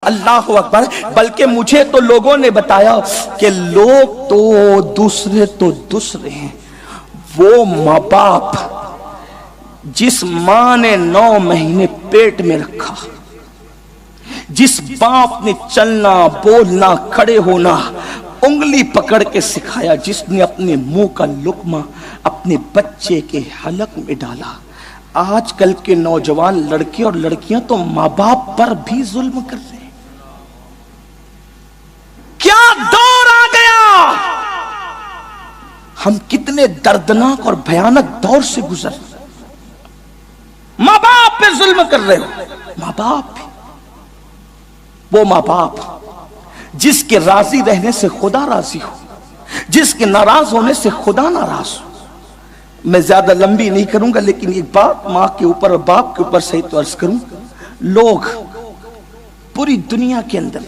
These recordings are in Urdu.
اللہ اکبر۔ بلکہ مجھے تو لوگوں نے بتایا کہ لوگ تو دوسرے ہیں، وہ ماں باپ جس ماں نے 9 مہینے پیٹ میں رکھا، جس باپ نے چلنا بولنا کھڑے ہونا انگلی پکڑ کے سکھایا، جس نے اپنے منہ کا لقمہ اپنے بچے کے حلق میں ڈالا۔ آج کل کے نوجوان لڑکے اور لڑکیاں تو ماں باپ پر بھی ظلم کر رہے ہیں۔ کیا دور آ گیا، ہم کتنے دردناک اور بھیانک دور سے گزر، ماں باپ پہ ظلم کر رہے ہو۔ ماں باپ، وہ ماں باپ جس کے راضی رہنے سے خدا راضی ہو، جس کے ناراض ہونے سے خدا ناراض ہو۔ میں زیادہ لمبی نہیں کروں گا، لیکن ایک بات ماں کے اوپر اور باپ کے اوپر صحیح تو عرض کروں، لوگ پوری دنیا کے اندر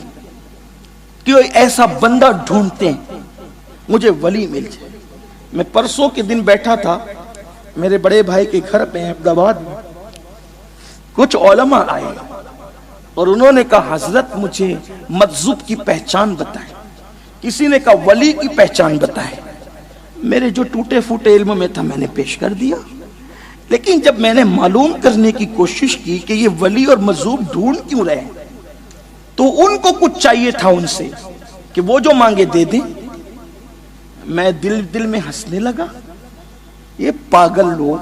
کوئی ایسا بندہ ڈھونڈتے ہیں مجھے ولی مل جائے۔ میں پرسوں کے دن بیٹھا تھا میرے بڑے بھائی کے گھر پہ احمد آباد میں، کچھ علماء آئے اور انہوں نے کہا حضرت مجھے مجذوب کی پہچان بتائیں، کسی نے کہا ولی کی پہچان بتائیں۔ میرے جو ٹوٹے پھوٹے علم میں تھا میں نے پیش کر دیا، لیکن جب میں نے معلوم کرنے کی کوشش کی کہ یہ ولی اور مجذوب ڈھونڈ کیوں رہے تو ان کو کچھ چاہیے تھا ان سے کہ وہ جو مانگے دے دیں۔ میں دل میں ہنسنے لگا، یہ پاگل لوگ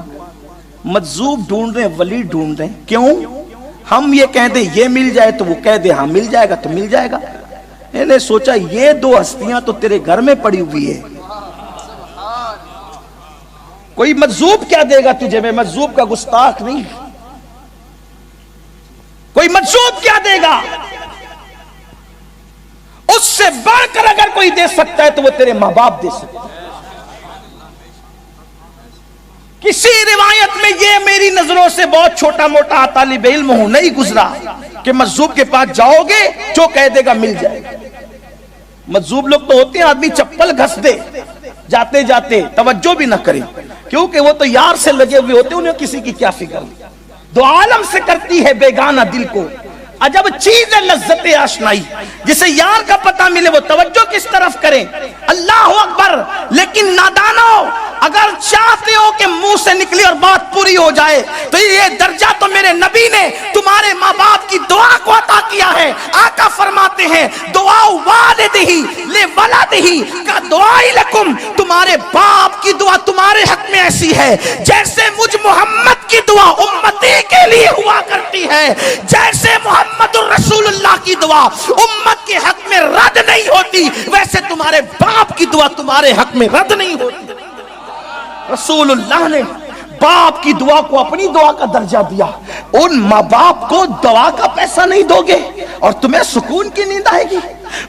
مجذوب ڈھونڈ رہے ہیں، ولی ڈھونڈ رہے ہیں، کیوں؟ ہم یہ کہہ دیں یہ مل جائے تو وہ کہہ دے ہاں مل جائے گا تو مل جائے گا۔ میں نے سوچا یہ 2 ہستیاں تو تیرے گھر میں پڑی ہوئی ہے، کوئی مجذوب کیا دے گا تجھے؟ میں مجذوب کا گستاخ نہیں، کوئی مجذوب کیا دے گا؟ اس سے بڑھ کر اگر کوئی دے سکتا ہے تو وہ تیرے ماں باپ دے سکتے ہیں۔ کسی روایت میں یہ میری نظروں سے بہت چھوٹا موٹا طالب علم ہوں نہیں گزرا کہ مجذوب کے پاس جاؤ گے جو کہہ دے گا مل جائے گا۔ مجذوب لوگ تو ہوتے ہیں آدمی چپل گھس دے جاتے جاتے توجہ بھی نہ کرے، کیونکہ وہ تو یار سے لگے ہوئے ہوتے، انہیں کسی کی کیا فکر۔ دو عالم سے کرتی ہے بیگانہ دل کو عجب چیز ہے لذت آشنائی، جسے یار کا پتہ ملے وہ توجہ کس طرف کریں۔ اللہ اکبر۔ لیکن نادانو، اگر چاہتے ہو کہ منہ سے نکلی اور بات پوری ہو جائے تو یہ درجہ تو میرے نبی نے تمہارے ماں باپ کی دعا کو عطا کیا ہے۔ آقا فرماتے ہیں دعا والدہ لولدہ کا دعائی لکم، تمہارے باپ کی دعا تمہارے حق میں ایسی ہے جیسے مجھ محمد کی دعا امتی کے لیے ہوا کرتی ہے، جیسے محمد الرسول اللہ کی دعا امت کے حق میں رد نہیں ہوتی، ویسے تمہارے باپ کی دعا تمہارے حق میں رد نہیں ہوتی۔ رسول اللہ نے باپ کی دعا کو اپنی دعا کا درجہ دیا۔ ان ماں باپ کو دوا کا پیسہ نہیں دو گے اور تمہیں سکون کی نیند آئے گی؟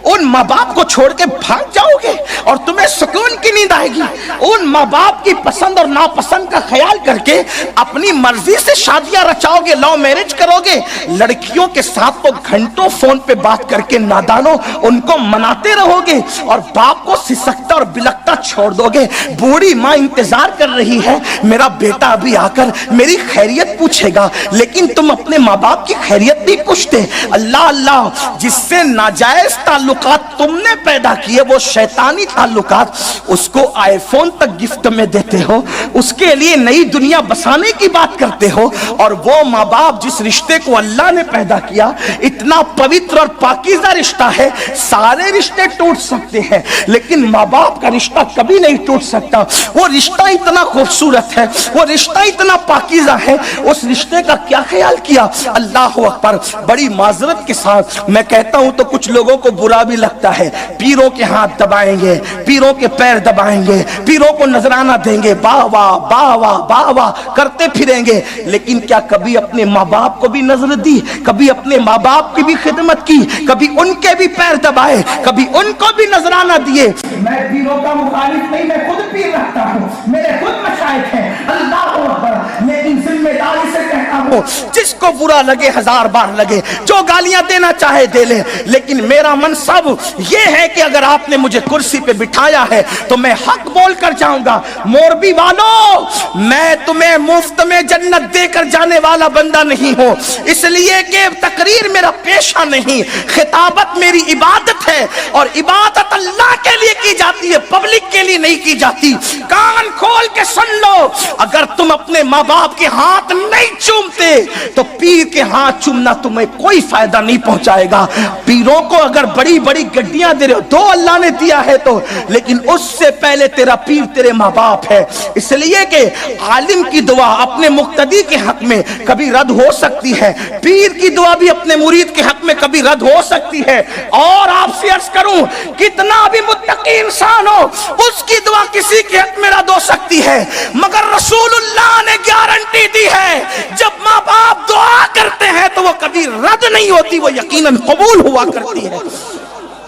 ان ماں باپ کو چھوڑ کے بھاگ جاؤ گے اور تمہیں سکون کی نیند آئے گی؟ ان ماں باپ کی پسند اور ناپسند کا خیال کر کے اپنی مرضی سے شادیاں رچاؤ گے، لو میرج کرو گے؟ لڑکیوں کے ساتھ تو گھنٹوں فون پہ بات کر کے نادانو ان کو مناتے رہو گے اور باپ کو سسکتا اور بلکتا چھوڑ دو گے۔ بوڑھی ماں انتظار کر رہی ہے میرا بیٹا ابھی آ کر میری خیریت پوچھے گا، لیکن تم اپنے ماں باپ کی خیریت نہیں پوچھتے۔ اللہ اللہ، جس سے ناجائز تعلقات تم نے پیدا کیے، وہ شیطانی تعلقات، اس کو آئی فون تک گفٹ میں دیتے ہو، اس کے لیے نئی دنیا بسانے کی بات کرتے ہو، اور وہ ماں باپ جس رشتے کو اللہ نے پیدا کیا اتنا پوتر اور پاکیزہ رشتہ ہے، سارے رشتے ٹوٹ سکتے ہیں لیکن ماں باپ کا رشتہ کبھی نہیں ٹوٹ سکتا۔ وہ رشتہ اتنا خوبصورت ہے، وہ رشتہ اتنا پاکیزہ ہے، اس رشتے کا کیا خیال کیا؟ اللہ اکبر۔ بڑی معذرت کے ساتھ میں کہتا ہوں تو کچھ لوگوں کو برا بھی لگتا ہے، پیروں کے ہاتھ دبائیں گے، پیروں کے پیر دبائیں گے، پیروں کو نذرانہ دیں گے، باہ واہ باہ واہ باہ واہ کرتے پھریں گے، لیکن کیا کبھی اپنے ماں باپ کو بھی نظر دی؟ کبھی اپنے ماں باپ کی بھی خدمت کی؟ کبھی ان کے بھی پیر دبائے؟ کبھی ان کو بھی نذرانہ دیے؟ میں پیروں کا مخالف نہیں، میں خود پیر رکھتا ہوں، میرے خود مشائخ ہیں، اللہ اکبر، لیکن ذمہ داری سے کہتا ہوں ہوں، جس کو برا لگے 1000 بار لگے، جو گالیاں دینا چاہے دے لے، لیکن میرا منصب یہ ہے کہ اگر آپ نے مجھے کرسی پہ بٹھایا ہے تو میں حق بول کر جاؤں گا۔ موربی والو، میں تمہیں مفت میں جنت دے کر جانے والا بندہ نہیں ہوں، اس لیے کہ تقریر میرا پیشہ نہیں، خطابت میری عبادت ہے، اور عبادت اللہ کے لیے کی جاتی ہے، پبلک کے لیے نہیں کی جاتی۔ کان کھول کے سن لو، اگر تم اپنے ماں باپ کے ہاتھ نہیں چومتے تو پیر کے ہاتھ چومنا تمہیں کوئی فائدہ نہیں پہنچائے گا۔ پیروں کو اگر بڑی بڑی گڈیاں دے رہے ہو تو اللہ نے دیا ہے تو، لیکن اس سے پہلے تیرا پیر تیرے ماں باپ ہے، اس لیے کہ عالم کی دعا اپنے مقتدی کے حق میں کبھی رد ہو سکتی ہے، پیر کی دعا بھی اپنے مرید کے حق میں کبھی رد ہو سکتی ہے۔ اور آپ سے عرض کروں، کتنا بھی متقی انسان ہو، اس کی دعا کسی کے حق میں رد ہو سکتی ہے، مگر رسول اللہ نے گارنٹی دی ہے جب ماں باپ دعا کرتے ہیں تو وہ کبھی رد نہیں ہوتی، وہ یقیناً قبول ہوا کرتی ہے۔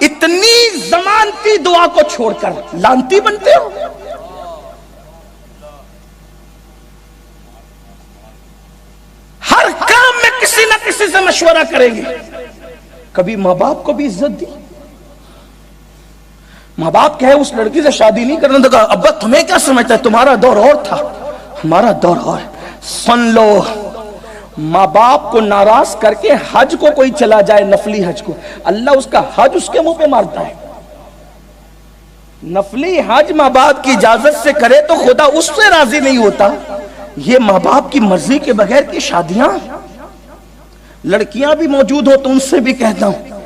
اتنی ضمانتی دعا کو چھوڑ کر لانتی بنتے ہو۔ ہر کام میں کسی نہ کسی سے مشورہ کریں گے، کبھی ماں باپ کو بھی عزت دی۔ ماں باپ کہے اس لڑکی سے شادی نہیں کرنا، تو کہا ابا تمہیں کیا سمجھتا ہے، تمہارا دور اور تھا، ہمارا دور اور۔ سن لو، ماں باپ کو ناراض کر کے حج کو کوئی چلا جائے، نفلی حج کو، اللہ اس کا حج اس کے منہ پہ مارتا ہے۔ نفلی حج ماں باپ کی اجازت سے کرے تو خدا اس سے راضی نہیں ہوتا۔ یہ ماں باپ کی مرضی کے بغیر کی شادیاں، لڑکیاں بھی موجود ہو تو ان سے بھی کہتا ہوں،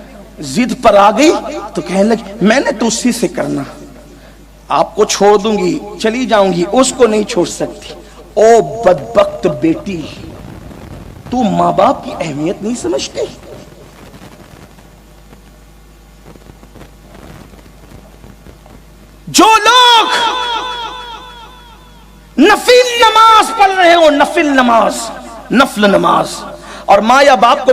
ضد پر آ گئی تو کہنے لگی میں نے تو اسی سے کرنا، آپ کو چھوڑ دوں گی چلی جاؤں گی، اس کو نہیں چھوڑ سکتی۔ او بدبخت بیٹی، تو ماں باپ کی اہمیت نہیں سمجھتی؟ جو لوگ نفل نماز پڑھ رہے ہو، نفل نماز، نفل نماز، اور ماں یا باپ کو